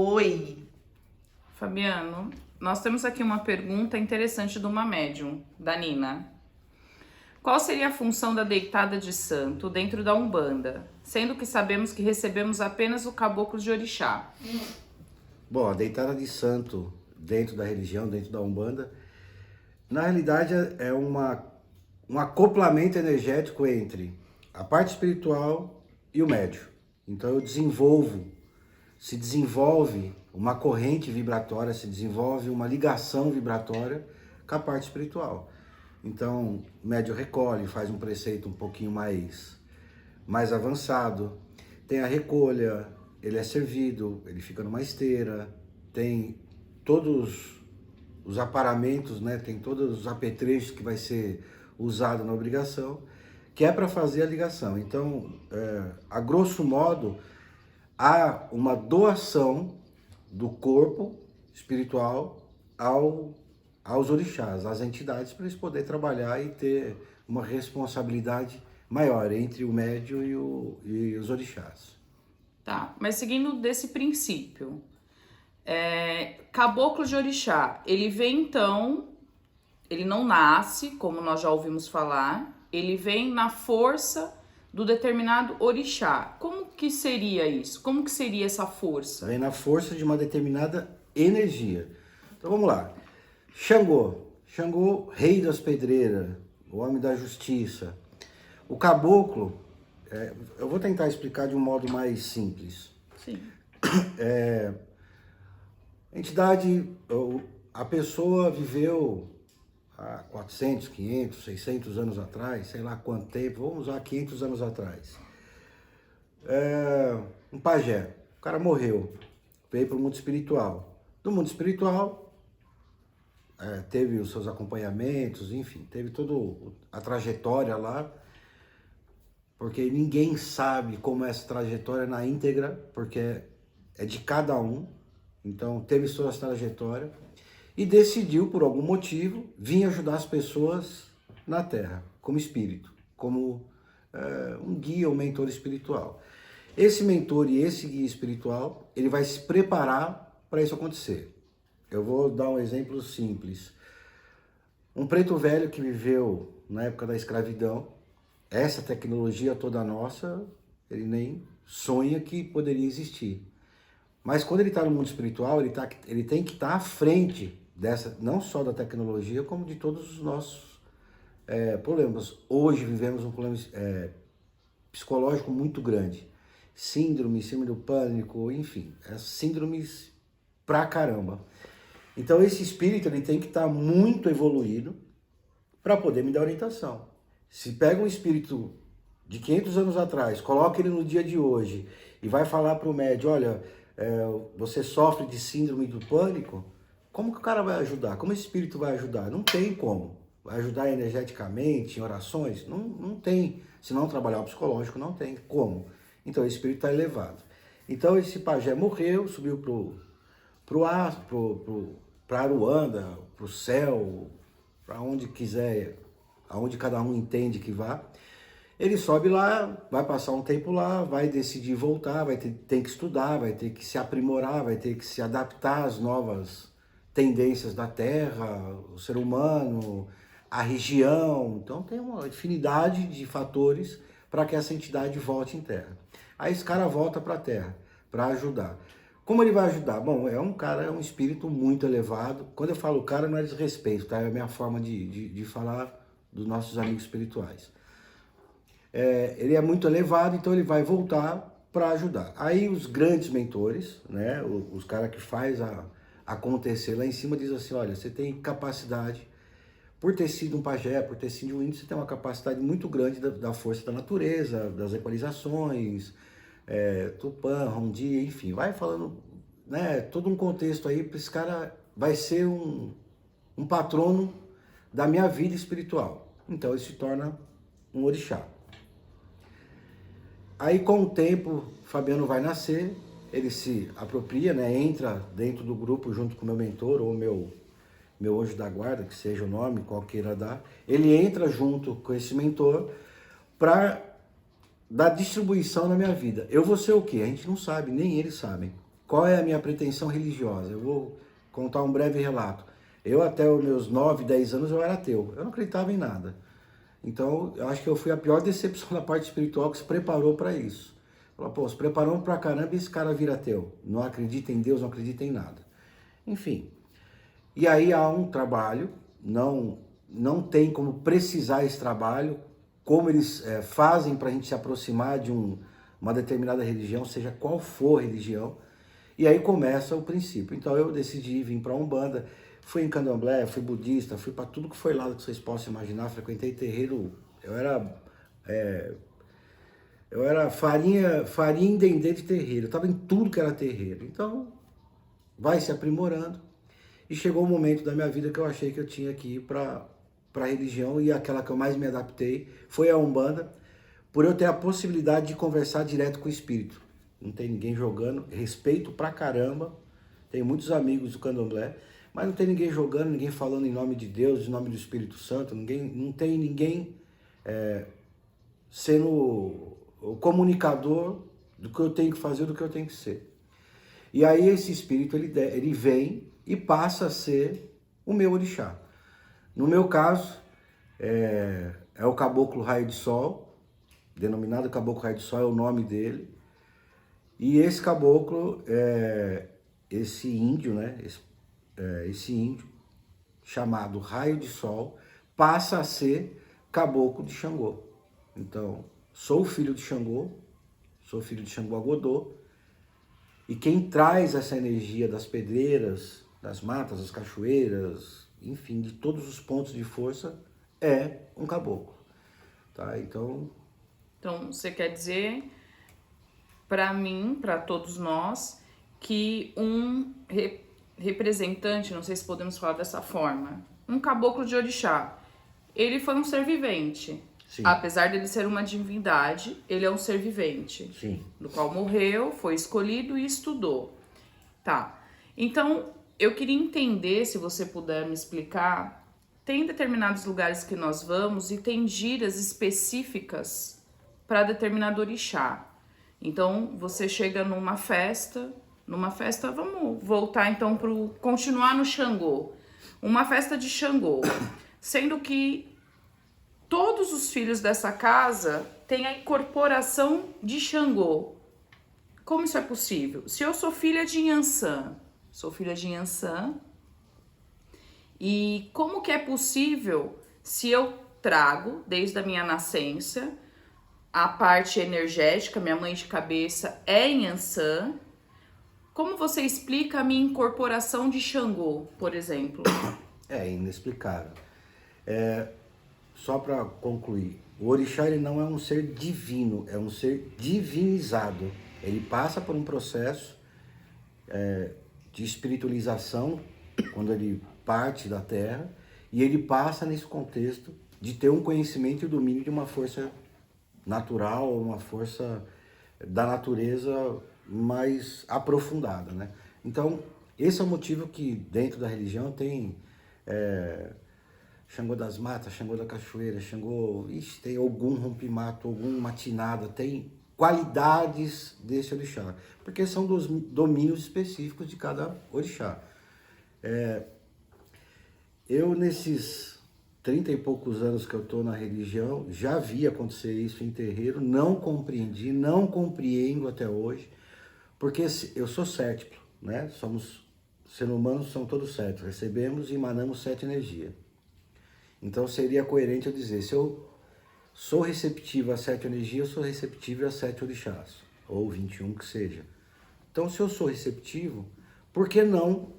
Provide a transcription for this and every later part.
Oi, Fabiano, nós temos aqui uma pergunta interessante de uma médium, da Nina. Qual seria a função da deitada de santo dentro da Umbanda, sendo que sabemos que recebemos apenas o caboclo de orixá? Bom, a deitada de santo dentro da religião, dentro da Umbanda, na realidade é um acoplamento energético entre a parte espiritual e o médium. Então se desenvolve uma corrente vibratória, se desenvolve uma ligação vibratória com a parte espiritual. Então, o médium recolhe, faz um preceito um pouquinho mais avançado, tem a recolha, ele é servido, ele fica numa esteira, tem todos os aparamentos, né? Tem todos os apetrechos que vai ser usado na obrigação, que é para fazer a ligação. Então, a grosso modo, há uma doação do corpo espiritual aos orixás, às entidades, para eles poderem trabalhar e ter uma responsabilidade maior entre o médium e os orixás. Tá, mas seguindo desse princípio, caboclo de orixá, ele vem então, ele não nasce, como nós já ouvimos falar, ele vem na força do determinado orixá. Como que seria isso? Como que seria essa força? Vem na força de uma determinada energia. Então vamos lá. Xangô, rei das pedreiras, o homem da justiça. O caboclo, eu vou tentar explicar de um modo mais simples. Sim. Entidade, a pessoa viveu há 400, 500, 600 anos atrás, sei lá quanto tempo, vamos usar 500 anos atrás. Um pajé, o cara morreu, veio para o mundo espiritual. Do mundo espiritual, teve os seus acompanhamentos, enfim, teve toda a trajetória lá, porque ninguém sabe como é essa trajetória na íntegra, porque é de cada um, então teve sua trajetória, e decidiu, por algum motivo, vir ajudar as pessoas na Terra, como espírito, como um guia, um mentor espiritual. Esse mentor e esse guia espiritual, ele vai se preparar para isso acontecer. Eu vou dar um exemplo simples. Um preto velho que viveu na época da escravidão, essa tecnologia toda nossa, ele nem sonha que poderia existir. Mas quando ele está no mundo espiritual, ele tem que estar à frente dessa, não só da tecnologia, como de todos os nossos problemas. Hoje vivemos um problema psicológico muito grande. Síndrome do pânico, enfim, síndromes pra caramba. Então esse espírito ele tem que estar muito evoluído para poder me dar orientação. Se pega um espírito de 500 anos atrás, coloca ele no dia de hoje e vai falar para o médium, olha, você sofre de síndrome do pânico, como que o cara vai ajudar? Como esse espírito vai ajudar? Não tem como. Vai ajudar energeticamente, em orações? Não tem. Se não trabalhar o psicológico, não tem como. Então esse espírito está elevado. Então esse pajé morreu, subiu para Aruanda, para o céu, para onde quiser, aonde cada um entende que vá. Ele sobe lá, vai passar um tempo lá, vai decidir voltar, tem que estudar, vai ter que se aprimorar, vai ter que se adaptar às novas tendências da Terra, o ser humano, a região. Então tem uma infinidade de fatores para que essa entidade volte em Terra. Aí esse cara volta para a Terra para ajudar. Como ele vai ajudar? Bom, é um espírito muito elevado. Quando eu falo cara, não é desrespeito, tá? É a minha forma de falar dos nossos amigos espirituais. Ele é muito elevado, então ele vai voltar para ajudar. Aí os grandes mentores, né, os caras que faz acontecer lá em cima, diz assim, olha, você tem capacidade, por ter sido um pajé, por ter sido um índio, você tem uma capacidade muito grande da força da natureza, das equalizações, Tupã, Rondi, enfim, vai falando, né, todo um contexto aí, para esse cara vai ser um patrono da minha vida espiritual. Então ele se torna um orixá. Aí com o tempo, Fabiano vai nascer, ele se apropria, né, entra dentro do grupo junto com o meu mentor, ou meu anjo da guarda, que seja o nome, qual queira dar. Ele entra junto com esse mentor para dar distribuição na minha vida. Eu vou ser o quê? A gente não sabe, nem eles sabem. qual é a minha pretensão religiosa? Eu vou contar um breve relato. Eu até os meus 9, 10 anos eu era ateu, eu não acreditava em nada. Então, eu acho que eu fui a pior decepção da parte espiritual que se preparou para isso. Falou, pô, se preparou pra caramba e esse cara vira ateu. Não acredita em Deus, não acredita em nada. Enfim. E aí há um trabalho, não tem como precisar esse trabalho, como eles fazem para a gente se aproximar de uma determinada religião, seja qual for a religião. E aí começa o princípio. Então eu decidi vir para a Umbanda, fui em Candomblé, fui budista, fui para tudo que foi lá que vocês possam imaginar, frequentei terreiro, eu era farinha em dendê de terreiro, eu estava em tudo que era terreiro. Então vai se aprimorando e chegou o momento da minha vida que eu achei que eu tinha que ir para a religião, e aquela que eu mais me adaptei foi a Umbanda, por eu ter a possibilidade de conversar direto com o espírito. Não tem ninguém jogando, respeito pra caramba, tenho muitos amigos do Candomblé, mas não tem ninguém jogando, ninguém falando em nome de Deus, em nome do Espírito Santo, não tem ninguém sendo o comunicador do que eu tenho que fazer, do que eu tenho que ser. E aí esse espírito, ele vem e passa a ser o meu orixá. No meu caso, é o Caboclo Raio de Sol, denominado Caboclo Raio de Sol, é o nome dele. E esse caboclo, esse índio, né? Esse índio, chamado Raio de Sol, passa a ser caboclo de Xangô. Então, sou filho de Xangô, sou filho de Xangô Agodô, e quem traz essa energia das pedreiras, das matas, das cachoeiras, enfim, de todos os pontos de força, é um caboclo. Tá? Então, você quer dizer, para mim, para todos nós, que um representante, não sei se podemos falar dessa forma, um caboclo de orixá, ele foi um ser vivente. sim. Apesar dele ser uma divindade, ele é um ser vivente. Sim. Do qual morreu, foi escolhido e estudou. Tá. Então, eu queria entender, se você puder me explicar, tem determinados lugares que nós vamos e tem gírias específicas para determinado orixá. Então, você chega numa festa, vamos voltar então continuar no Xangô. Uma festa de Xangô, sendo que todos os filhos dessa casa têm a incorporação de Xangô. Como isso é possível? Se eu sou filha de Yansan, e como que é possível se eu trago, desde a minha nascença, a parte energética, minha mãe de cabeça é em Yansan, como você explica a minha incorporação de Xangô, por exemplo? É inexplicável. Só para concluir, o orixá ele não é um ser divino, é um ser divinizado. Ele passa por um processo de espiritualização quando ele parte da Terra, e ele passa nesse contexto de ter um conhecimento e o domínio de uma força natural, uma força da natureza mais aprofundada, né? Então, esse é o motivo que dentro da religião tem Xangô das Matas, Xangô da Cachoeira, Xangô, tem algum rompimato, algum matinada, tem qualidades desse orixá, porque são dos domínios específicos de cada orixá. Eu, nesses 30 e poucos anos que eu estou na religião, já vi acontecer isso em terreiro, não compreendi, não compreendo até hoje, porque eu sou cético, né? Seres humanos são todos céticos, recebemos e emanamos 7 energias. Então seria coerente eu dizer, se eu sou receptivo a 7 energias, eu sou receptivo a 7 orixás, ou 21 que seja. Então se eu sou receptivo, por que não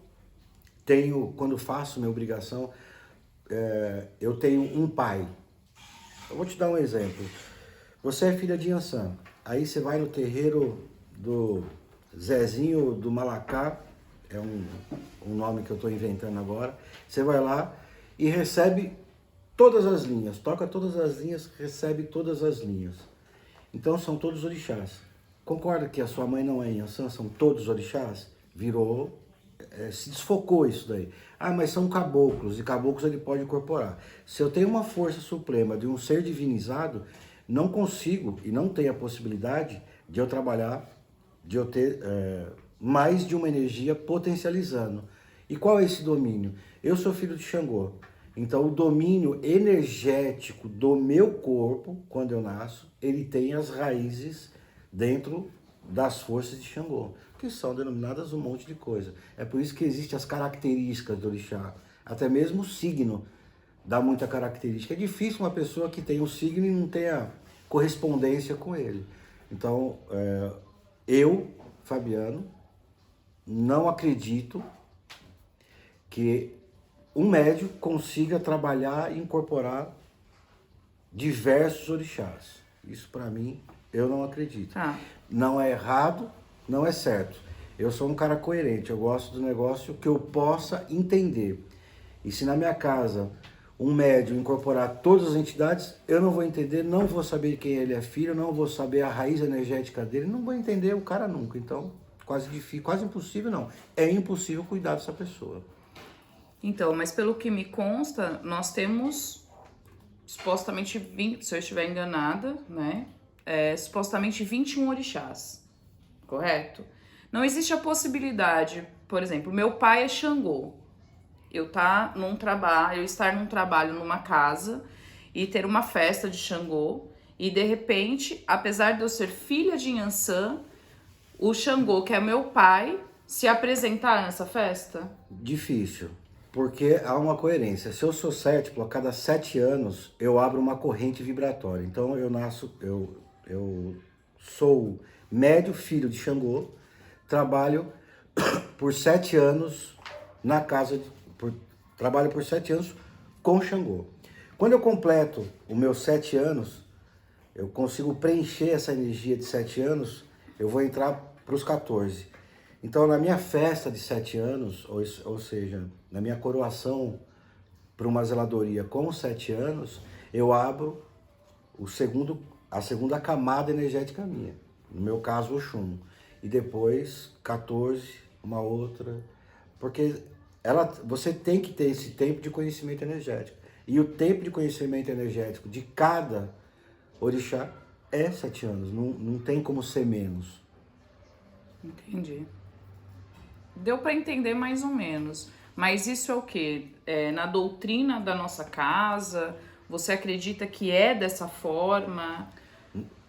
quando faço minha obrigação, eu tenho um pai? Eu vou te dar um exemplo. Você é filha de Yansan, aí você vai no terreiro do Zezinho do Malacá, é um nome que eu estou inventando agora, você vai lá e recebe todas as linhas, toca todas as linhas, recebe todas as linhas. Então são todos orixás. Concorda que a sua mãe não é Yansan, são todos orixás? Se desfocou isso daí. Ah, mas são caboclos, e caboclos ele pode incorporar. Se eu tenho uma força suprema de um ser divinizado, não consigo e não tenho a possibilidade de eu trabalhar, de eu ter mais de uma energia potencializando. E qual é esse domínio? Eu sou filho de Xangô. Então, o domínio energético do meu corpo, quando eu nasço, ele tem as raízes dentro das forças de Xangô, que são denominadas um monte de coisa. É por isso que existem as características do orixá. Até mesmo o signo dá muita característica. É difícil uma pessoa que tem um signo e não tenha correspondência com ele. Então, eu, Fabiano, não acredito que um médium consiga trabalhar e incorporar diversos orixás. Isso para mim, eu não acredito. Não é errado, não é certo. Eu sou um cara coerente, eu gosto do negócio que eu possa entender. E se na minha casa um médium incorporar todas as entidades, eu não vou entender, não vou saber quem ele é filho, não vou saber a raiz energética dele, não vou entender o cara nunca. Então, quase difícil, quase impossível não. É impossível cuidar dessa pessoa. Então, mas pelo que me consta, nós temos supostamente 20, se eu estiver enganada, né? Supostamente 21 orixás, correto? Não existe a possibilidade, por exemplo, meu pai é Xangô. Eu estar num trabalho numa casa e ter uma festa de Xangô e de repente, apesar de eu ser filha de Yansan, o Xangô, que é meu pai, se apresentar nessa festa? Difícil, porque há uma coerência. Se eu sou séptuplo, a cada 7 anos eu abro uma corrente vibratória. Então eu sou médio filho de Xangô, trabalho por 7 anos na casa trabalho por 7 anos com Xangô. Quando eu completo os meus 7 anos, eu consigo preencher essa energia de 7 anos, eu vou entrar para os 14. Então, na minha festa de 7 anos, ou seja, na minha coroação para uma zeladoria com 7 anos, eu abro a segunda camada energética minha. No meu caso, Oxum. E depois, 14, uma outra. Porque você tem que ter esse tempo de conhecimento energético. E o tempo de conhecimento energético de cada orixá é 7 anos. Não tem como ser menos. Entendi. Deu para entender mais ou menos. Mas isso é o quê? Na doutrina da nossa casa? Você acredita que é dessa forma?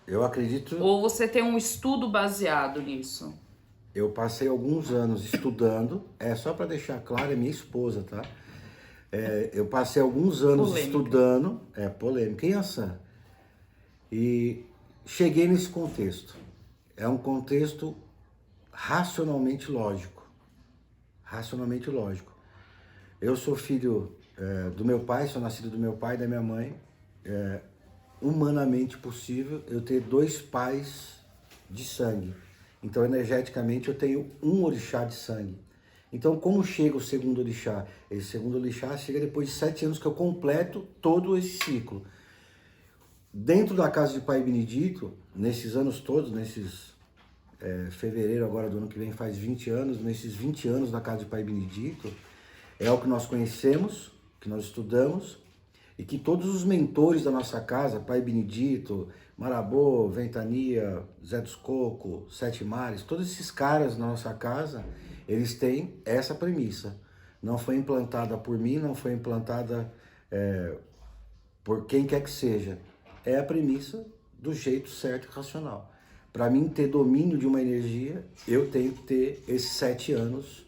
Eu acredito... Ou você tem um estudo baseado nisso? Eu passei alguns anos estudando, só para deixar claro, é minha esposa, tá? Eu passei alguns anos estudando, polêmica, em Yansan, e cheguei nesse contexto. É um contexto racionalmente lógico. Racionalmente lógico. Eu sou filho do meu pai, sou nascido do meu pai e da minha mãe. Humanamente possível eu ter 2 pais de sangue. Então, energeticamente, eu tenho um orixá de sangue. Então, como chega o segundo orixá? Esse segundo orixá chega depois de 7 anos que eu completo todo esse ciclo. Dentro da casa de Pai Benedito, nesses anos todos, fevereiro agora do ano que vem faz 20 anos, nesses 20 anos na casa de Pai Benedito, é o que nós conhecemos, que nós estudamos, e que todos os mentores da nossa casa, Pai Benedito, Marabô, Ventania, Zé dos Coco, Sete Mares, todos esses caras na nossa casa, eles têm essa premissa. Não foi implantada por mim, não foi implantada por quem quer que seja. É a premissa do jeito certo e racional. Para mim ter domínio de uma energia, eu tenho que ter esses 7 anos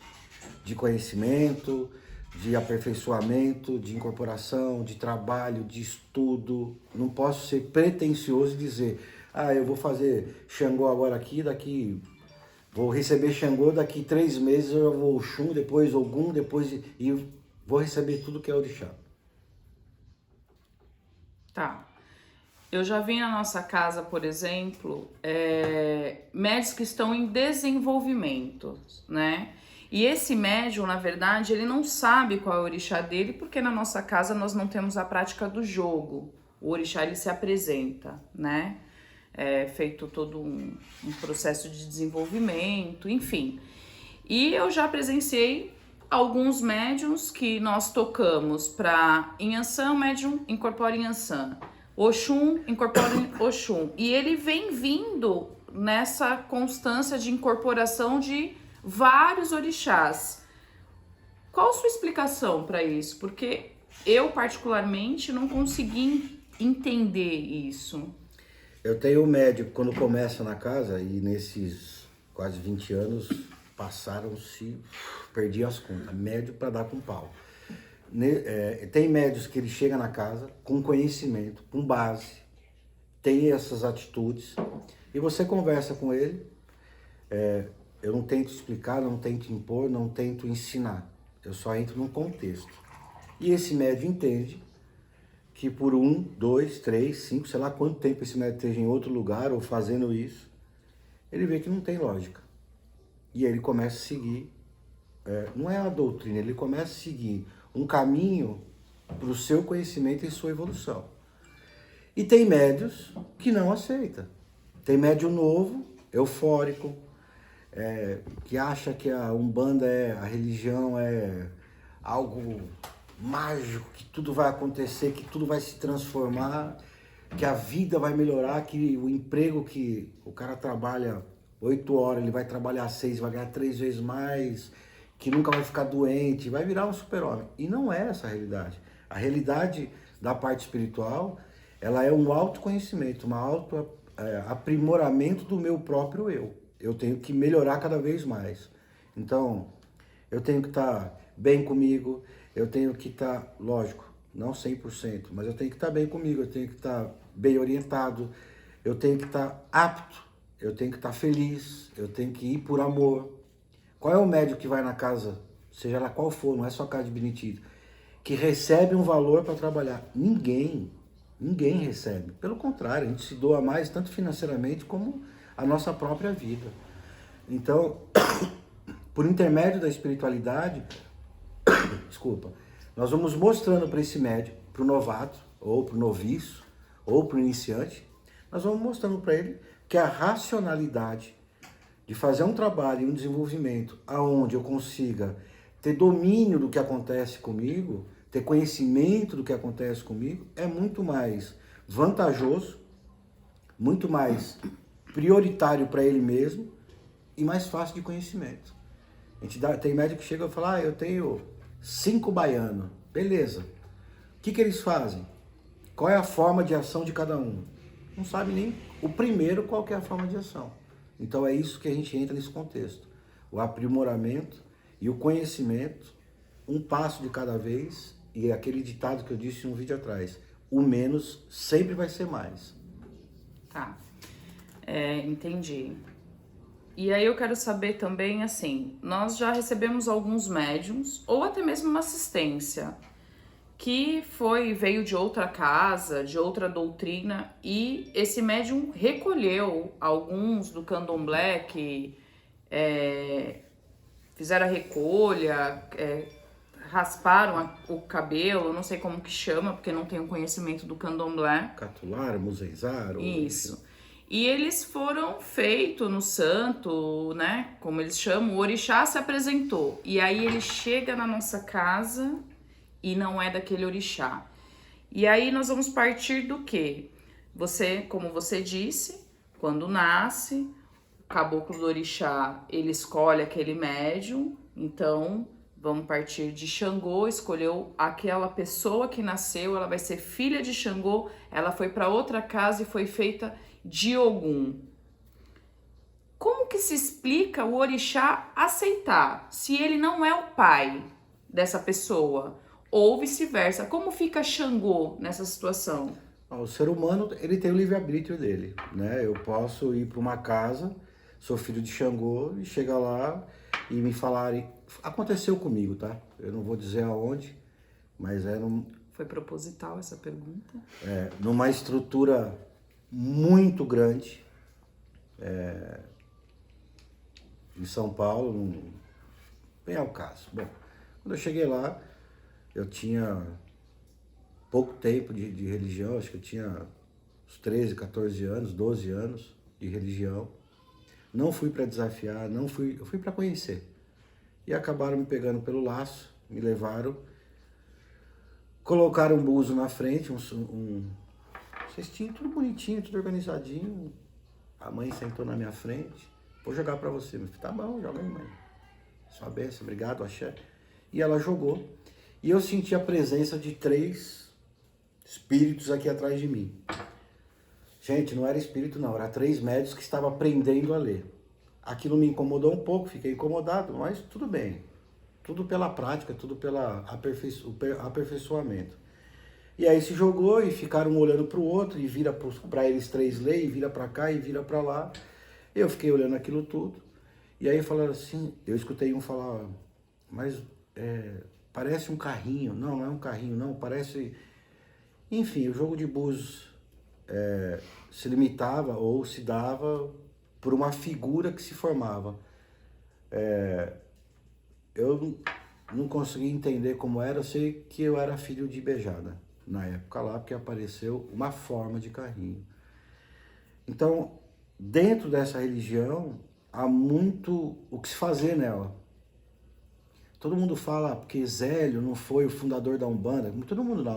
de conhecimento, de aperfeiçoamento, de incorporação, de trabalho, de estudo. Não posso ser pretensioso e dizer, eu vou fazer Xangô agora aqui, vou receber Xangô, daqui 3 meses eu vou Oxum, depois Ogum, e vou receber tudo que é orixá. Tá. Eu já vi na nossa casa, por exemplo, médios que estão em desenvolvimento, né? E esse médium, na verdade, ele não sabe qual é o orixá dele, porque na nossa casa nós não temos a prática do jogo. O orixá, ele se apresenta, né? É feito todo um processo de desenvolvimento, enfim. E eu já presenciei alguns médiums que nós tocamos para Yansan, o médium incorpora Yansan. Oxum incorpora Oxum. E ele vem vindo nessa constância de incorporação de vários orixás. Qual a sua explicação para isso? Porque eu, particularmente, não consegui entender isso. Eu tenho um médico, quando começa na casa, e nesses quase 20 anos passaram-se, perdi as contas, médio para dar com pau. Tem médios que ele chega na casa com conhecimento, com base, tem essas atitudes, e você conversa com ele. Eu não tento explicar, não tento impor, não tento ensinar. Eu só entro num contexto. E esse médium entende que por 1, 2, 3, 5, sei lá quanto tempo esse médium esteja em outro lugar ou fazendo isso, ele vê que não tem lógica. E aí ele começa a seguir, não é a doutrina, ele começa a seguir um caminho para o seu conhecimento e sua evolução. E tem médios que não aceita. Tem médium novo, eufórico, que acha que a Umbanda a religião é algo mágico, que tudo vai acontecer, que tudo vai se transformar, que a vida vai melhorar, que o emprego que o cara trabalha 8 horas, ele vai trabalhar 6, vai ganhar 3 vezes mais, que nunca vai ficar doente, vai virar um super-homem. E não é essa a realidade. A realidade da parte espiritual, ela é um autoconhecimento, um aprimoramento do meu próprio eu. Eu tenho que melhorar cada vez mais. Então, eu tenho que estar bem comigo, eu tenho que estar, lógico, não 100%, mas eu tenho que estar bem comigo, eu tenho que estar bem orientado, eu tenho que estar apto, eu tenho que estar feliz, eu tenho que ir por amor. Qual é o médico que vai na casa, seja lá qual for, não é só casa de Benedito, que recebe um valor para trabalhar? Ninguém recebe. Pelo contrário, a gente se doa mais, tanto financeiramente como a nossa própria vida. Então, por intermédio da espiritualidade, desculpa, nós vamos mostrando para esse médium, para o novato, ou para o noviço, ou para o iniciante, nós vamos mostrando para ele que a racionalidade de fazer um trabalho e um desenvolvimento aonde eu consiga ter domínio do que acontece comigo, ter conhecimento do que acontece comigo, é muito mais vantajoso, muito mais prioritário para ele mesmo e mais fácil de conhecimento. Tem médico que chega e fala, eu tenho 5 baianos. Beleza. O que eles fazem? Qual é a forma de ação de cada um? Não sabe nem o primeiro qual que é a forma de ação. Então é isso que a gente entra nesse contexto. O aprimoramento e o conhecimento, um passo de cada vez, e aquele ditado que eu disse em um vídeo atrás, o menos sempre vai ser mais. Tá, entendi. E aí eu quero saber também, assim, nós já recebemos alguns médiums, ou até mesmo uma assistência, que veio de outra casa, de outra doutrina, e esse médium recolheu alguns do candomblé que fizeram a recolha, rasparam o cabelo, não sei como que chama, porque não tenho conhecimento do candomblé. Catular, muzeizar. Isso. E eles foram feitos no santo, né? Como eles chamam, o orixá se apresentou. E aí ele chega na nossa casa e não é daquele orixá. E aí nós vamos partir do quê? Você, como você disse, quando nasce, o caboclo do orixá, ele escolhe aquele médium. Então, vamos partir de Xangô, escolheu aquela pessoa que nasceu, ela vai ser filha de Xangô, ela foi para outra casa e foi feita de Ogum. Como que se explica o orixá aceitar, se ele não é o pai dessa pessoa, ou vice-versa? Como fica Xangô nessa situação? O ser humano, ele tem o livre-arbítrio dele, né? Eu posso ir para uma casa, sou filho de Xangô, e chegar lá e me falarem... Aconteceu comigo, tá? Eu não vou dizer aonde, mas Foi proposital essa pergunta? Numa estrutura muito grande, em São Paulo, bem ao caso. Bom, quando eu cheguei lá, eu tinha pouco tempo de religião, acho que eu tinha uns 13, 14 anos, 12 anos de religião. Não fui para desafiar, eu fui para conhecer. E acabaram me pegando pelo laço, me levaram, colocaram um buzo na frente, um cestinho tudo bonitinho, tudo organizadinho. A mãe sentou na minha frente, vou jogar para você. Eu falei, tá bom, joga aí, mãe. Sua bênção, obrigado, axé. E ela jogou. E eu senti a presença de 3 espíritos aqui atrás de mim. Gente, não era espírito não, era 3 médios que estavam aprendendo a ler. Aquilo me incomodou um pouco, fiquei incomodado, mas tudo bem. Tudo pela prática, tudo pelo aperfeiçoamento. E aí se jogou e ficaram um olhando para o outro, e vira para eles 3 ler, e vira para cá, e vira para lá. Eu fiquei olhando aquilo tudo. E aí falaram assim, eu escutei um falar, mas parece um carrinho. Não, não é um carrinho, não, parece... Enfim, o jogo de búzios se limitava ou se dava por uma figura que se formava. Eu não consegui entender como era, eu sei que eu era filho de Ibejada na época lá, porque apareceu uma forma de carrinho. Então, dentro dessa religião, há muito o que se fazer nela. Todo mundo fala porque Zélio não foi o fundador da Umbanda, todo mundo lá,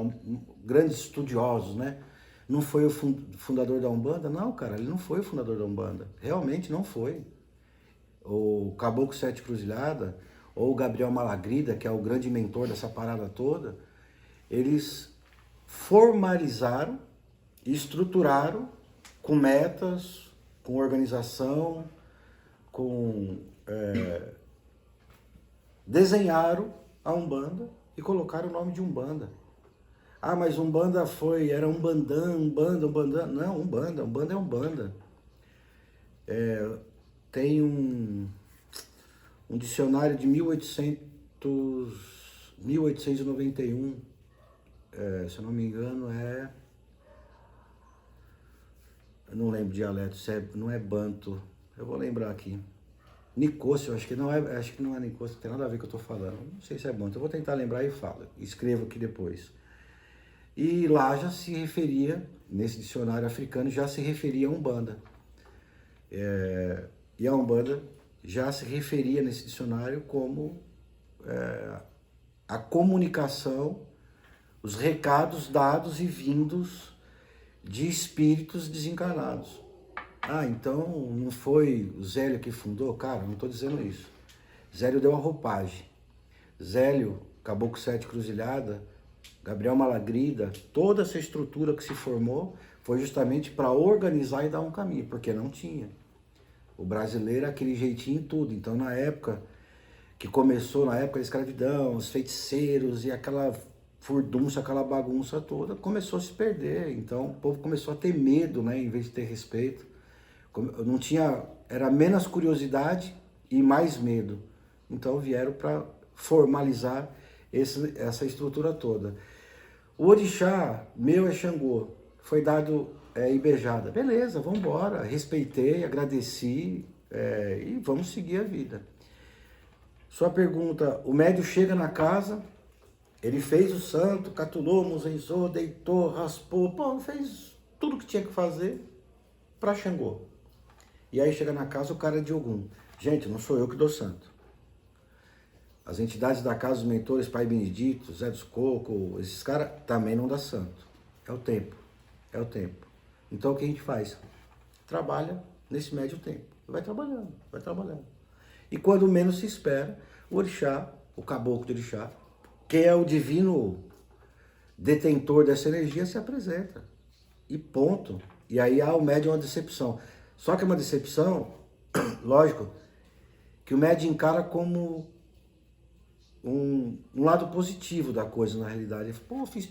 grandes estudiosos, né? Não foi o fundador da Umbanda? Não, cara, ele não foi o fundador da Umbanda. Realmente não foi. O Caboclo Sete Cruzilhada, ou o Gabriel Malagrida, que é o grande mentor dessa parada toda, eles formalizaram e estruturaram com metas, com organização, desenharam a Umbanda e colocaram o nome de Umbanda. Ah, mas Umbanda era Umbandã. Não, Umbanda é Umbanda. Tem um dicionário de 1891, se eu não me engano, eu não lembro o dialeto, não é banto, eu vou lembrar aqui. Nicócio, acho que não é Nicócio, não tem nada a ver com o que eu estou falando, não sei se é banto, eu vou tentar lembrar e falo, escrevo aqui depois. E lá já se referia, nesse dicionário africano, já se referia a Umbanda. E a Umbanda já se referia nesse dicionário como a comunicação, os recados dados e vindos de espíritos desencarnados. Ah, então não foi o Zélio que fundou? Cara, não estou dizendo isso. Zélio deu a roupagem. Zélio, Caboclo Sete Cruzilhada, Gabriel Malagrida, toda essa estrutura que se formou foi justamente para organizar e dar um caminho, porque não tinha. O brasileiro é aquele jeitinho em tudo. Então, na época que começou, na época da escravidão, os feiticeiros e aquela furdunça, aquela bagunça toda, começou a se perder. Então, o povo começou a ter medo, né, em vez de ter respeito. Não tinha, era menos curiosidade e mais medo. Então, vieram para formalizar essa estrutura toda. O orixá meu é Xangô, foi dado Ibejada. Beleza, vamos embora, respeitei, agradeci e vamos seguir a vida. Sua pergunta, o médium chega na casa, ele fez o santo, catulou, muzenzou, deitou, raspou, fez tudo que tinha que fazer para Xangô. E aí chega na casa o cara de Ogum. Gente, não sou eu que dou santo. As entidades da casa, os mentores, Pai Benedito, Zé dos Coco, esses caras também não dá santo. É o tempo. Então o que a gente faz? Trabalha nesse médio tempo. Vai trabalhando. E quando menos se espera, o orixá, o caboclo de orixá, que é o divino detentor dessa energia, se apresenta. E ponto. E aí o médium é uma decepção. Só que é uma decepção, lógico, que o médium encara como um lado positivo da coisa, na realidade. Fiz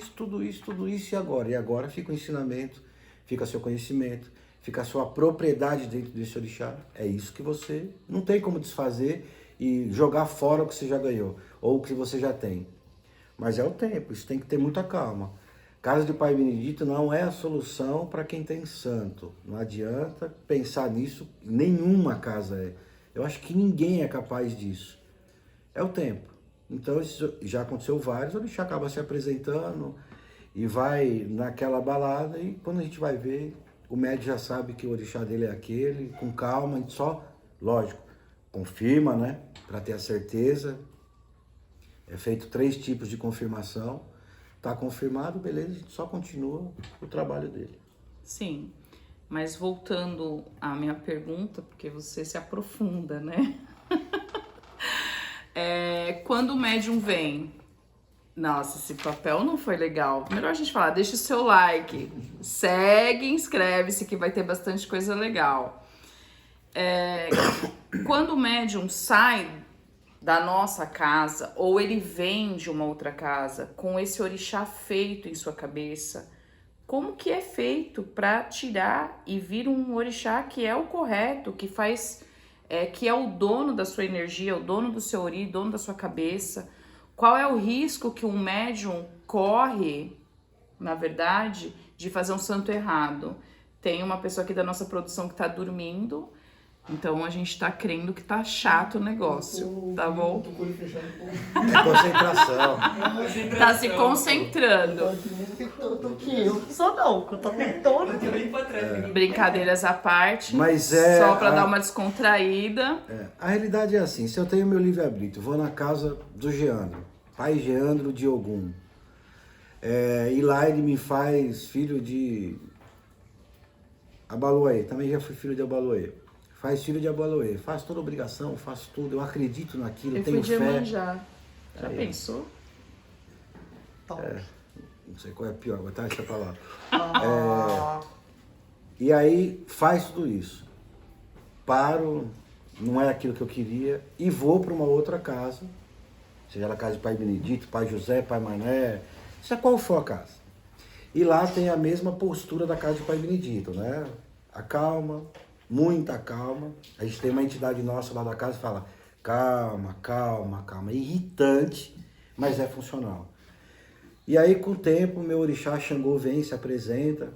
tudo isso, e agora? E agora fica o ensinamento, fica seu conhecimento, fica a sua propriedade dentro desse orixá. É isso que você não tem como desfazer e jogar fora o que você já ganhou, ou o que você já tem. Mas é o tempo, isso tem que ter muita calma. Casa de Pai Benedito não é a solução para quem tem santo. Não adianta pensar nisso, nenhuma casa é. Eu acho que ninguém é capaz disso. É o tempo. Então, isso já aconteceu vários, o orixá acaba se apresentando e vai naquela balada, e quando a gente vai ver, o médium já sabe que o orixá dele é aquele, com calma, a gente só, lógico, confirma, né, para ter a certeza. É feito 3 tipos de confirmação. Tá confirmado, beleza, a gente só continua o trabalho dele. Sim, mas voltando à minha pergunta, porque você se aprofunda, né? Quando o médium vem, nossa, esse papel não foi legal. Melhor a gente falar, deixa o seu like, segue, inscreve-se que vai ter bastante coisa legal. Quando o médium sai da nossa casa ou ele vem de uma outra casa com esse orixá feito em sua cabeça, como que é feito para tirar e vir um orixá que é o correto, que faz, que é o dono da sua energia, o dono do seu ori, dono da sua cabeça? Qual é o risco que um médium corre, na verdade, de fazer um santo errado? Tem uma pessoa aqui da nossa produção que tá dormindo, então a gente tá crendo que tá chato o negócio, tá bom? É concentração. Tá se concentrando. Eu sou não, que eu tô tentando. Brincadeiras à parte, Mas só pra dar uma descontraída. A realidade é assim, se eu tenho meu livre-arbítrio, vou na casa do Geandro, pai Geandro de Ogum, e lá ele me faz filho de Abaluaê, também já fui filho de Abaluaê. Faz filho de Abaluaê, faz toda obrigação, faço tudo, eu acredito naquilo, Eu tenho fui de fé. Iemanjá. Já pensou? Não sei qual é pior, vou deixa pra lá. Ah, E aí faz tudo isso. Paro, não é aquilo que eu queria, e vou para uma outra casa, seja a casa de Pai Benedito, Pai José, Pai Mané, seja qual for a casa. E lá tem a mesma postura da casa de Pai Benedito, né? A calma, muita calma. A gente tem uma entidade nossa lá da casa que fala calma, calma, calma. É irritante, mas é funcional. E aí com o tempo, meu orixá Xangô vem, se apresenta.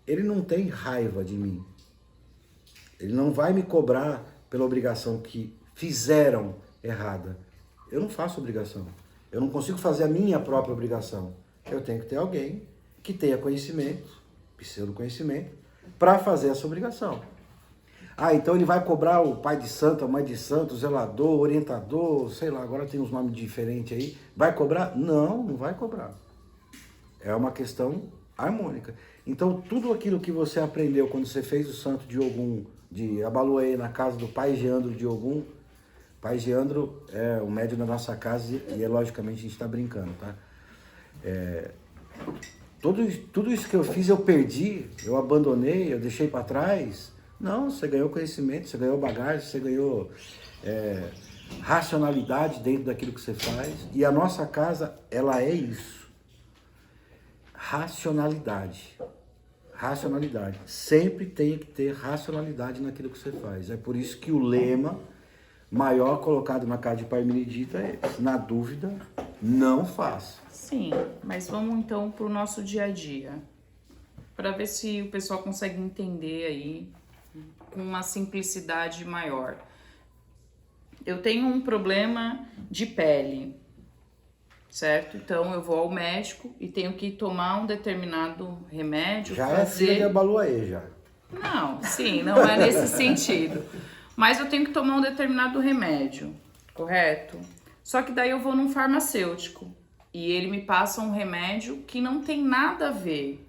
Ele não tem raiva de mim. Ele não vai me cobrar pela obrigação que fizeram errada. Eu não faço obrigação. Eu não consigo fazer a minha própria obrigação. Eu tenho que ter alguém que tenha conhecimento, pseudo-conhecimento, para fazer essa obrigação. Ah, então ele vai cobrar o pai de santo, a mãe de santo, o zelador, orientador, sei lá, agora tem uns nomes diferentes aí. Vai cobrar? Não, não vai cobrar. É uma questão harmônica. Então, tudo aquilo que você aprendeu quando você fez o santo de Ogum, de Abaluaê, na casa do pai Geandro de Ogum, pai Geandro é o médium da nossa casa e logicamente a gente está brincando, tá? Tudo isso que eu fiz eu perdi, eu abandonei, eu deixei para trás. Não, você ganhou conhecimento, você ganhou bagagem, você ganhou racionalidade dentro daquilo que você faz. E a nossa casa, ela é isso. Racionalidade. Racionalidade. Sempre tem que ter racionalidade naquilo que você faz. É por isso que o lema maior colocado na casa de Pai Benedito é esse: na dúvida, não faça. Sim, mas vamos então pro nosso dia a dia, para ver se o pessoal consegue entender aí com uma simplicidade maior. Eu tenho um problema de pele, certo? Então eu vou ao médico e tenho que tomar um determinado remédio. Já é filha de Abaluaê, já. Não, sim, não é nesse sentido. Mas eu tenho que tomar um determinado remédio, correto? Só que daí eu vou num farmacêutico e ele me passa um remédio que não tem nada a ver.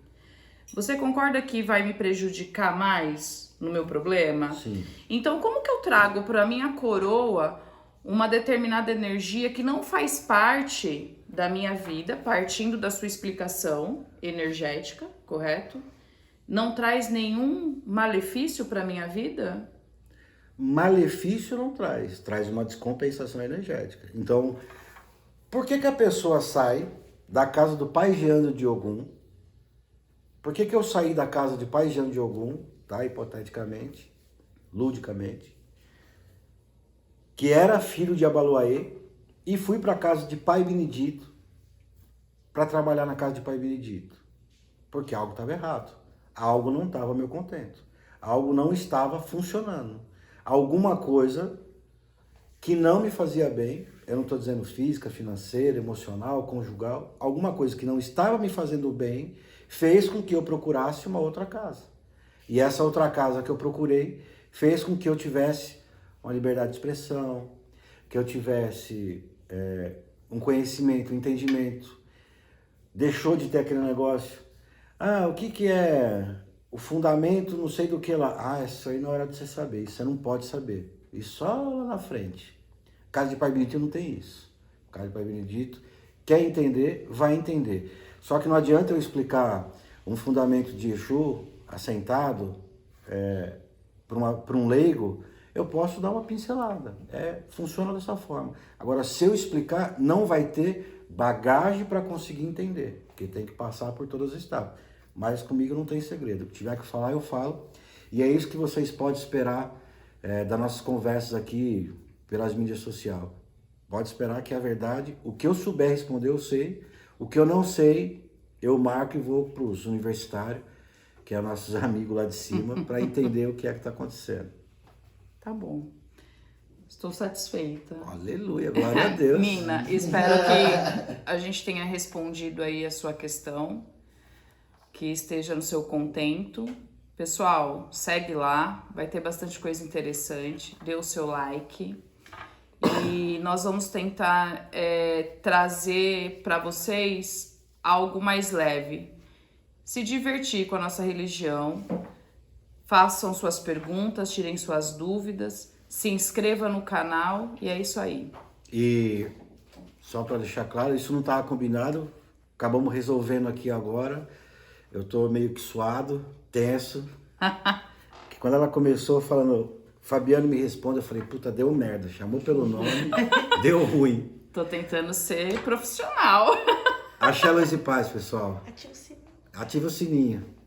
Você concorda que vai me prejudicar mais no meu problema? Sim. Então, como que eu trago para minha coroa uma determinada energia que não faz parte da minha vida, partindo da sua explicação energética, correto? Não traz nenhum malefício para minha vida? Malefício não traz, traz uma descompensação energética. Então, por que a pessoa sai da casa do pai Geandro de Ogum? Por que eu saí da casa de pai Geandro de Ogum, tá? Hipoteticamente, ludicamente, que era filho de Abaluaê, e fui para a casa de Pai Benedito para trabalhar na casa de Pai Benedito? Porque algo estava errado, algo não estava meu contento, algo não estava funcionando, alguma coisa que não me fazia bem. Eu não estou dizendo física, financeira, emocional, conjugal, alguma coisa que não estava me fazendo bem fez com que eu procurasse uma outra casa. E essa outra casa que eu procurei fez com que eu tivesse uma liberdade de expressão, que eu tivesse um conhecimento, um entendimento. Deixou de ter aquele negócio. Ah, o que é o fundamento, não sei do que lá. Ah, isso aí não é hora de você saber, isso você não pode saber. E só lá na frente. casa de Pai Benedito não tem isso. Casa de Pai Benedito quer entender, vai entender. Só que não adianta eu explicar um fundamento de Exu assentado para um leigo, eu posso dar uma pincelada. Funciona dessa forma. Agora, se eu explicar, não vai ter bagagem para conseguir entender, porque tem que passar por todas as etapas. Mas comigo não tem segredo. O que tiver que falar, eu falo. E é isso que vocês podem esperar das nossas conversas aqui pelas mídias sociais. Pode esperar que é a verdade. O que eu souber responder, eu sei. O que eu não sei, eu marco e vou para os universitários, que é nossos amigos lá de cima, para entender o que é que está acontecendo. Tá bom. Estou satisfeita. Aleluia, glória a Deus. Nina, espero que a gente tenha respondido aí a sua questão, que esteja no seu contento. Pessoal, segue lá, vai ter bastante coisa interessante, dê o seu like. E nós vamos tentar trazer para vocês algo mais leve. Se divertir com a nossa religião, façam suas perguntas, tirem suas dúvidas, se inscreva no canal e é isso aí. E só para deixar claro, isso não estava combinado, acabamos resolvendo aqui agora. Eu tô meio que suado, tenso. Que quando ela começou falando, Fabiano me responde, eu falei, puta, deu merda, chamou pelo nome, deu ruim. Tô tentando ser profissional. Axé, luz e paz, pessoal. Ativa o sininho. Ativa o sininho.